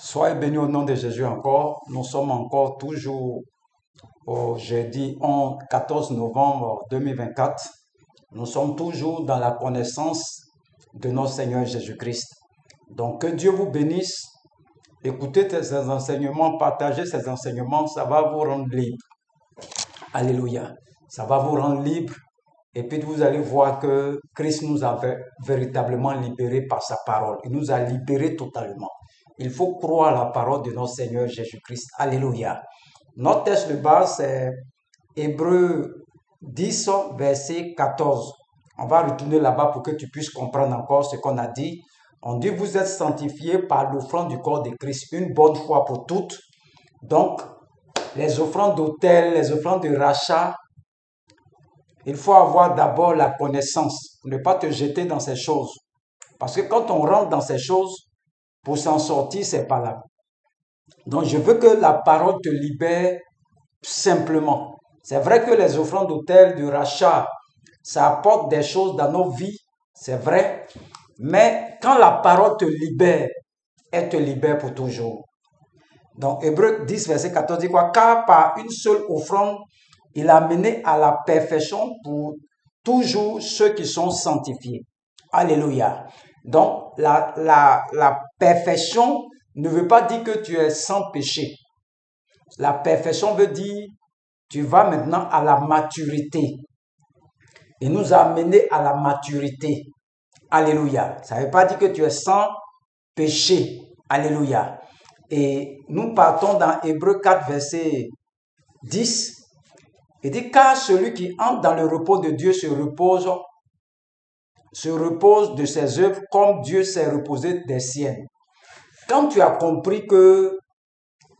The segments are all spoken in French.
Soyez bénis au nom de Jésus encore. Nous sommes encore toujours au jeudi 14 novembre 2024. Nous sommes toujours dans la connaissance de notre Seigneur Jésus-Christ. Donc que Dieu vous bénisse. Écoutez ces enseignements, partagez ces enseignements, ça va vous rendre libre. Alléluia. Ça va vous rendre libre. Et puis vous allez voir que Christ nous a véritablement libérés par sa parole. Il nous a libérés totalement. Il faut croire à la parole de notre Seigneur Jésus-Christ. Alléluia. Notre texte de base, c'est Hébreux 10, verset 14. On va retourner là-bas pour que tu puisses comprendre encore ce qu'on a dit. On dit, vous êtes sanctifiés par l'offrande du corps de Christ, une bonne fois pour toutes. Donc, les offrandes d'autel, les offrandes de rachat, il faut avoir d'abord la connaissance, ne pas te jeter dans ces choses. Parce que quand on rentre dans ces choses, pour s'en sortir, c'est pas là. Donc, je veux que la parole te libère simplement. C'est vrai que les offrandes d'autel, de rachat, ça apporte des choses dans nos vies, c'est vrai. Mais quand la parole te libère, elle te libère pour toujours. Donc, Hébreux 10, verset 14 dit quoi? Car par une seule offrande, il a mené à la perfection pour toujours ceux qui sont sanctifiés. Alléluia. Donc, la perfection ne veut pas dire que tu es sans péché. La perfection veut dire tu vas maintenant à la maturité. Il nous a amenés à la maturité. Alléluia. Ça ne veut pas dire que tu es sans péché. Alléluia. Et nous partons dans Hébreux 4, verset 10. Il dit, car celui qui entre dans le repos de Dieu se repose de ses œuvres comme Dieu s'est reposé des siennes. Quand tu as compris que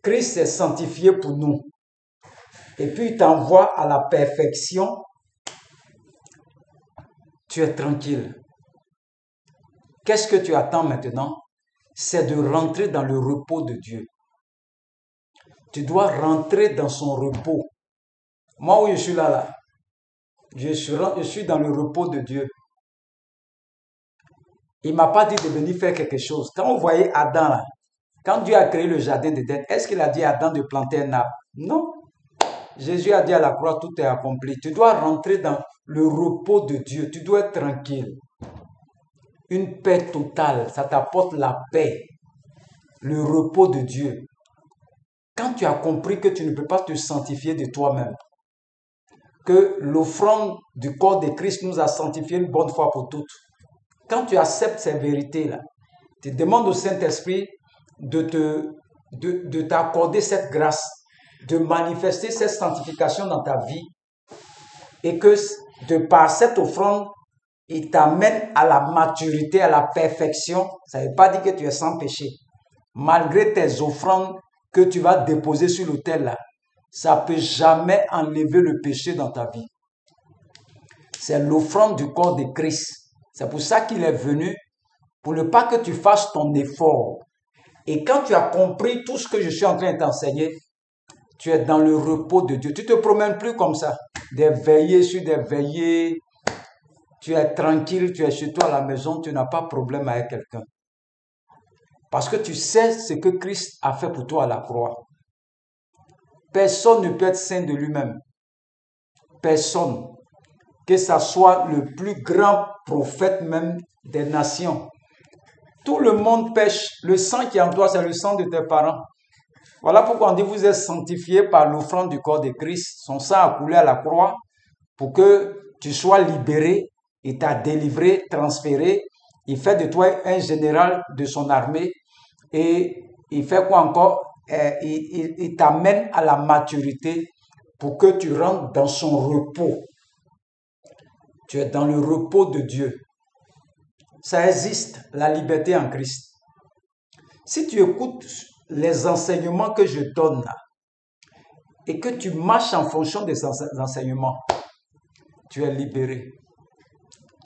Christ s'est sanctifié pour nous, et puis il t'envoie à la perfection, tu es tranquille. Qu'est-ce que tu attends maintenant? C'est de rentrer dans le repos de Dieu. Tu dois rentrer dans son repos. Moi, où je suis là, je suis dans le repos de Dieu. Il ne m'a pas dit de venir faire quelque chose. Quand vous voyez Adam, là, quand Dieu a créé le jardin d'Éden, est-ce qu'il a dit à Adam de planter un arbre? Non. Jésus a dit à la croix, tout est accompli. Tu dois rentrer dans le repos de Dieu. Tu dois être tranquille. Une paix totale, ça t'apporte la paix. Le repos de Dieu. Quand tu as compris que tu ne peux pas te sanctifier de toi-même, que l'offrande du corps de Christ nous a sanctifiés une bonne fois pour toutes. Quand tu acceptes ces vérités-là, tu demandes au Saint-Esprit de t'accorder cette grâce, de manifester cette sanctification dans ta vie et que de par cette offrande, il t'amène à la maturité, à la perfection. Ça ne veut pas dire que tu es sans péché. Malgré tes offrandes que tu vas déposer sur l'autel là, ça ne peut jamais enlever le péché dans ta vie. C'est l'offrande du corps de Christ. C'est pour ça qu'il est venu, pour ne pas que tu fasses ton effort. Et quand tu as compris tout ce que je suis en train de t'enseigner, tu es dans le repos de Dieu. Tu ne te promènes plus comme ça. Des veillées sur des veillées. Tu es tranquille, tu es chez toi à la maison, tu n'as pas de problème avec quelqu'un. Parce que tu sais ce que Christ a fait pour toi à la croix. Personne ne peut être saint de lui-même. Personne. Que ce soit le plus grand prophète même des nations. Tout le monde pêche. Le sang qui est en toi, c'est le sang de tes parents. Voilà pourquoi on dit vous êtes sanctifiés par l'offrande du corps de Christ. Son sang a coulé à la croix pour que tu sois libéré. Il t'a délivré, transféré. Il fait de toi un général de son armée. Et il fait quoi encore? Il t'amène à la maturité pour que tu rentres dans son repos. Tu es dans le repos de Dieu. Ça existe, la liberté en Christ. Si tu écoutes les enseignements que je donne là, et que tu marches en fonction des enseignements, tu es libéré.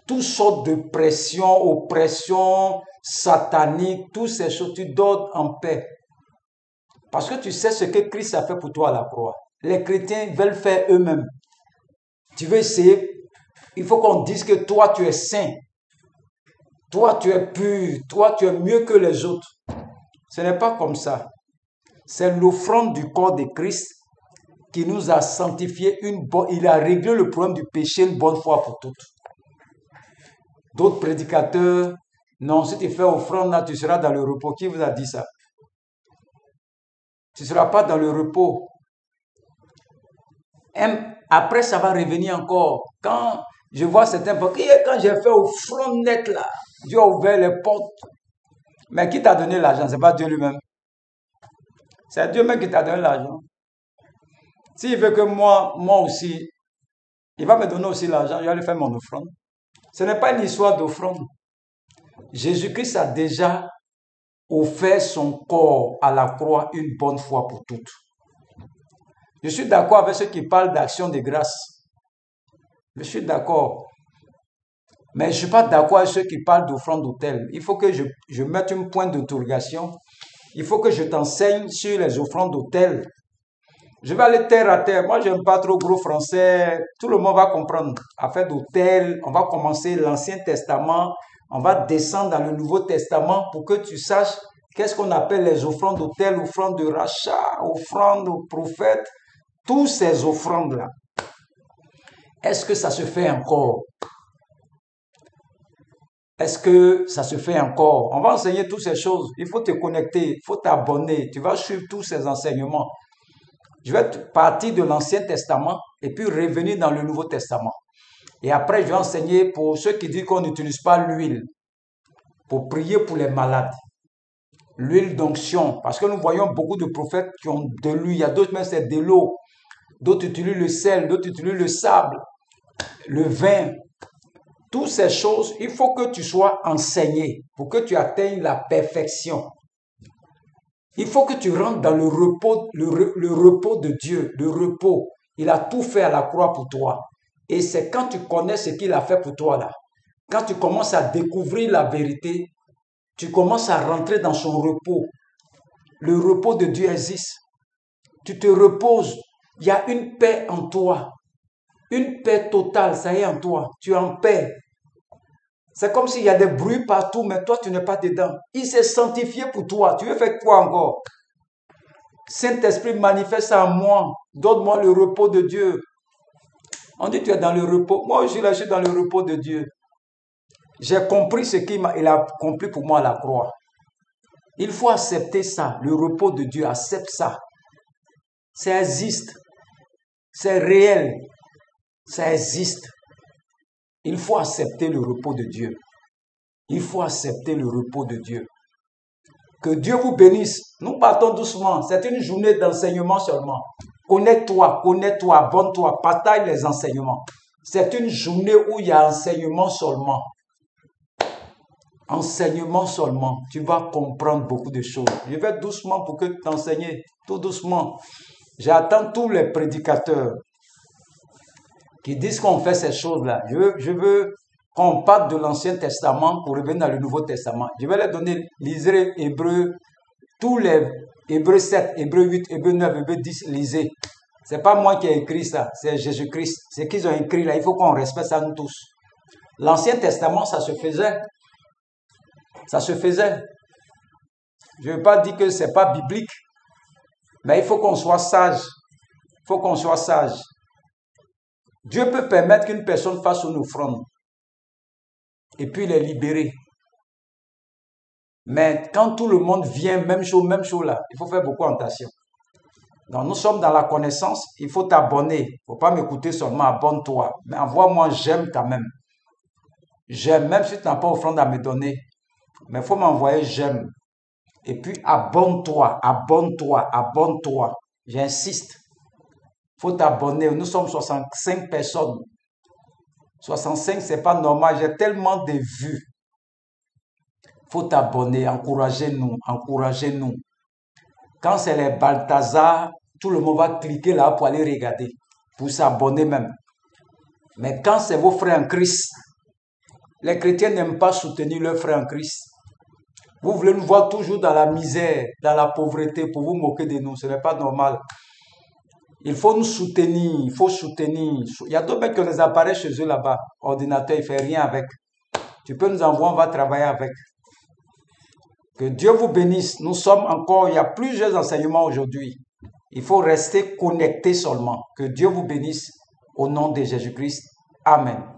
Toutes sortes de pressions, oppressions, sataniques, toutes ces choses, tu dors en paix. Parce que tu sais ce que Christ a fait pour toi à la croix. Les chrétiens veulent faire eux-mêmes. Tu veux essayer, il faut qu'on dise que toi tu es saint. Toi tu es pur, toi tu es mieux que les autres. Ce n'est pas comme ça. C'est l'offrande du corps de Christ qui nous a sanctifié il a réglé le problème du péché une bonne fois pour toutes. D'autres prédicateurs, non, si tu fais offrande là, tu seras dans le repos. Qui vous a dit ça? Tu ne seras pas dans le repos. Après, ça va revenir encore. Quand je vois certains, quand j'ai fait offrande nette là, Dieu a ouvert les portes. Mais qui t'a donné l'argent? Ce n'est pas Dieu lui-même. C'est Dieu même qui t'a donné l'argent. S'il veut que moi aussi, il va me donner aussi l'argent, je vais lui faire mon offrande. Ce n'est pas une histoire d'offrande. Jésus-Christ a déjà offert son corps à la croix une bonne fois pour toutes. Je suis d'accord avec ceux qui parlent d'action de grâce. Je suis d'accord. Mais je ne suis pas d'accord avec ceux qui parlent d'offrande d'autel. Il faut que je mette un point d'interrogation. Il faut que je t'enseigne sur les offrandes d'autel. Je vais aller terre à terre. Moi, je n'aime pas trop gros français. Tout le monde va comprendre. Affaire d'autel, on va commencer l'Ancien Testament. On va descendre dans le Nouveau Testament pour que tu saches qu'est-ce qu'on appelle les offrandes d'autel, offrandes de rachat, offrandes aux prophètes. Toutes ces offrandes-là. Est-ce que ça se fait encore? Est-ce que ça se fait encore? On va enseigner toutes ces choses. Il faut te connecter, il faut t'abonner. Tu vas suivre tous ces enseignements. Je vais partir de l'Ancien Testament et puis revenir dans le Nouveau Testament. Et après, je vais enseigner pour ceux qui disent qu'on n'utilise pas l'huile pour prier pour les malades. L'huile d'onction, parce que nous voyons beaucoup de prophètes qui ont de l'huile. Il y a d'autres, mais c'est de l'eau. D'autres utilisent le sel, d'autres utilisent le sable, le vin. Toutes ces choses, il faut que tu sois enseigné pour que tu atteignes la perfection. Il faut que tu rentres dans le repos, le repos de Dieu, le repos. Il a tout fait à la croix pour toi. Et c'est quand tu connais ce qu'il a fait pour toi là, quand tu commences à découvrir la vérité, tu commences à rentrer dans son repos. Le repos de Dieu existe. Tu te reposes. Il y a une paix en toi. Une paix totale, ça y est en toi. Tu es en paix. C'est comme s'il y a des bruits partout, mais toi, tu n'es pas dedans. Il s'est sanctifié pour toi. Tu veux faire quoi encore? Saint-Esprit, manifeste en moi. Donne-moi le repos de Dieu. On dit tu es dans le repos. Moi aussi, là, je suis dans le repos de Dieu. J'ai compris ce qu'il a accompli pour moi à la croix. Il faut accepter ça, le repos de Dieu. Accepte ça. Ça existe. C'est réel. Ça existe. Il faut accepter le repos de Dieu. Il faut accepter le repos de Dieu. Que Dieu vous bénisse. Nous partons doucement. C'est une journée d'enseignement seulement. Connais-toi, abonne-toi, partage les enseignements. C'est une journée où il y a enseignement seulement. Enseignement seulement. Tu vas comprendre beaucoup de choses. Je vais doucement pour que tu t'enseignes. Tout doucement. J'attends tous les prédicateurs qui disent qu'on fait ces choses-là. Je veux qu'on parte de l'Ancien Testament pour revenir dans le Nouveau Testament. Je vais leur donner, lisez Hébreux, tous les Hébreux 7, Hébreux 8, Hébreux 9, Hébreux 10, lisez. C'est pas moi qui ai écrit ça, c'est Jésus-Christ. C'est qu'ils ont écrit là, il faut qu'on respecte ça nous tous. L'Ancien Testament, ça se faisait. Ça se faisait. Je ne veux pas dire que c'est pas biblique, mais il faut qu'on soit sage. Il faut qu'on soit sage. Dieu peut permettre qu'une personne fasse une offrande et puis les libérer. Mais quand tout le monde vient, même chose là, il faut faire beaucoup attention. Donc nous sommes dans la connaissance, il faut t'abonner. Il ne faut pas m'écouter seulement, abonne-toi. Mais envoie-moi j'aime quand même. J'aime, même si tu n'as pas offrande à me donner. Mais il faut m'envoyer j'aime. Et puis abonne-toi. J'insiste. Il faut t'abonner. Nous sommes 65 personnes. 65, c'est pas normal. J'ai tellement de vues. Il faut t'abonner. Encouragez-nous. Quand c'est les Balthazar, tout le monde va cliquer là pour aller regarder. Pour s'abonner même. Mais quand c'est vos frères en Christ, les chrétiens n'aiment pas soutenir leurs frères en Christ. Vous voulez nous voir toujours dans la misère, dans la pauvreté pour vous moquer de nous. Ce n'est pas normal. Il faut nous soutenir, il faut soutenir. Il y a d'autres mecs qui ont des appareils chez eux là-bas. Ordinateur, il ne fait rien avec. Tu peux nous envoyer, on va travailler avec. Que Dieu vous bénisse. Nous sommes encore, il y a plusieurs enseignements aujourd'hui. Il faut rester connecté seulement. Que Dieu vous bénisse au nom de Jésus-Christ. Amen.